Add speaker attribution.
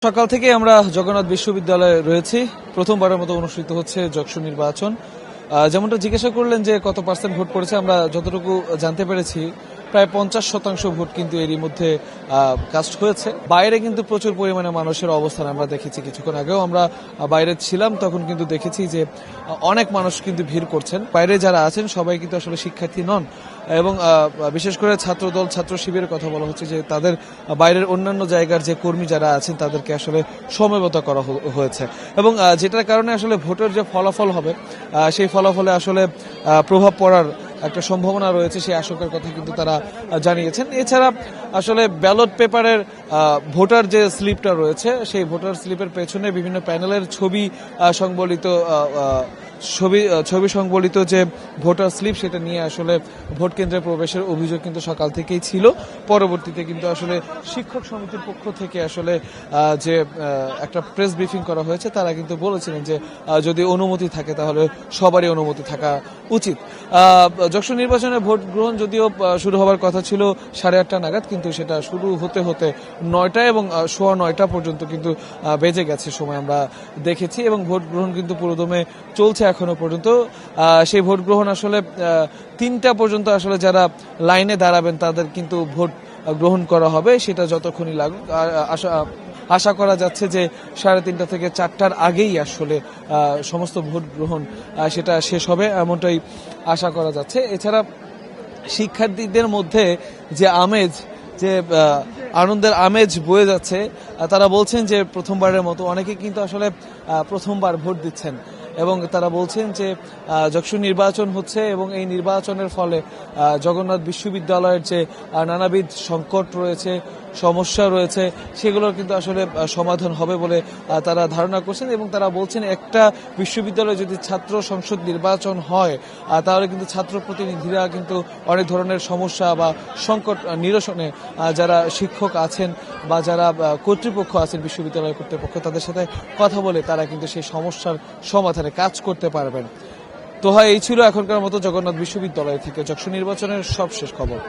Speaker 1: সকাল থেকে আমরা জগন্নাথ বিশ্ববিদ্যালয়ে রয়েছি। প্রথমবারের মতো অনুষ্ঠিত হচ্ছে যক্ষু নির্বাচন। যেমনটা জিজ্ঞাসা করলেন যে কত পার্সেন্ট ভোট পড়েছে, আমরা যতটুকু জানতে পেরেছি প্রায় 50% ভোট কিন্তু এরই মধ্যে কাস্ট হয়েছে। বাইরে কিন্তু প্রচুর পরিমাণে মানুষের অবস্থান আমরা দেখেছি। কিছুক্ষণ আগেও আমরা বাইরে ছিলাম, তখন কিন্তু দেখেছি যে অনেক মানুষ কিন্তু ভিড় করছেন। বাইরে যারা আছেন সবাই কিন্তু আসলে শিক্ষার্থী নন, এবং বিশেষ করে ছাত্রদল ছাত্র শিবিরের কথা বলা হচ্ছে যে তাদের বাইরের অন্যান্য জায়গার যে কর্মী যারা আছেন তাদেরকে আসলে সমবেত করা হয়েছে, এবং যেটার কারণে আসলে ভোটের যে ফলাফল হবে সেই ফলাফলে আসলে প্রভাব পড়ার একটা সম্ভাবনা রয়েছে, সেই আশঙ্কার কথা কিন্তু তারা জানিয়েছেন। এছাড়া আসলে ব্যালট পেপারের ভোটার যে স্লিপটা রয়েছে সেই ভোটার স্লিপের পেছনে বিভিন্ন প্যানেলের ছবি সংবলিত যে ভোটার স্লিপ, সেটা নিয়ে আসলে ভোট কেন্দ্রে প্রবেশের অভিযোগ কিন্তু সকাল থেকেই ছিল। পরবর্তীতে কিন্তু আসলে শিক্ষক সমিতির পক্ষ থেকে আসলে যে একটা প্রেস ব্রিফিং করা হয়েছে, তারা কিন্তু বলেছিলেন যে যদি অনুমতি থাকে তাহলে সবারই অনুমতি থাকা উচিত। যক্ষু নির্বাচনে ভোট গ্রহণ যদিও শুরু হওয়ার কথা ছিল 8:30 নাগাদ, কিন্তু সেটা শুরু হতে হতে 9টা এবং 9:15 পর্যন্ত কিন্তু বেজে গেছে সময় আমরা দেখেছি, এবং ভোট গ্রহণ কিন্তু পুরোদমে চলছে এখনো পর্যন্ত। সেই ভোট গ্রহণ আসলে 3টা পর্যন্ত আসলে যারা লাইনে দাঁড়াবেন তাদের কিন্তু ভোট গ্রহণ করা হবে, সেটা যতক্ষণই লাগুক। আশা করা যাচ্ছে যে 3:30 থেকে 4টার আগেই আসলে সমস্ত ভোট গ্রহণ সেটা শেষ হবে, এমনটাই আশা করা যাচ্ছে। এছাড়া শিক্ষার্থীদের মধ্যে যে আমেজ, যে আনন্দের আমেজ বয়ে যাচ্ছে, তারা বলছেন যে প্রথমবারের মতো অনেকে কিন্তু আসলে প্রথমবার ভোট দিচ্ছেন, এবং তারা বলছেন যে যক্ষু নির্বাচন হচ্ছে এবং এই নির্বাচনের ফলে জগন্নাথ বিশ্ববিদ্যালয়ের যে নানাবিধ সংকট রয়েছে, সমস্যা রয়েছে, সেগুলোর কিন্তু আসলে সমাধান হবে বলে তারা ধারণা করছেন। এবং তারা বলছেন একটা বিশ্ববিদ্যালয়ে যদি ছাত্র সংসদ নির্বাচন হয় তাহলে কিন্তু ছাত্র প্রতিনিধিরা কিন্তু অনেক ধরনের সমস্যা বা সংকট নিরসনে যারা শিক্ষক আছেন বা যারা কর্তৃপক্ষ আছেন, বিশ্ববিদ্যালয় কর্তৃপক্ষ, তাদের সাথে কথা বলে তারা কিন্তু সেই সমস্যার সমাধানে কাজ করতে পারবেন। তো হয়, এই ছিল এখনকার মতো জগন্নাথ বিশ্ববিদ্যালয় থেকে যক্ষু নির্বাচনের সবশেষ খবর।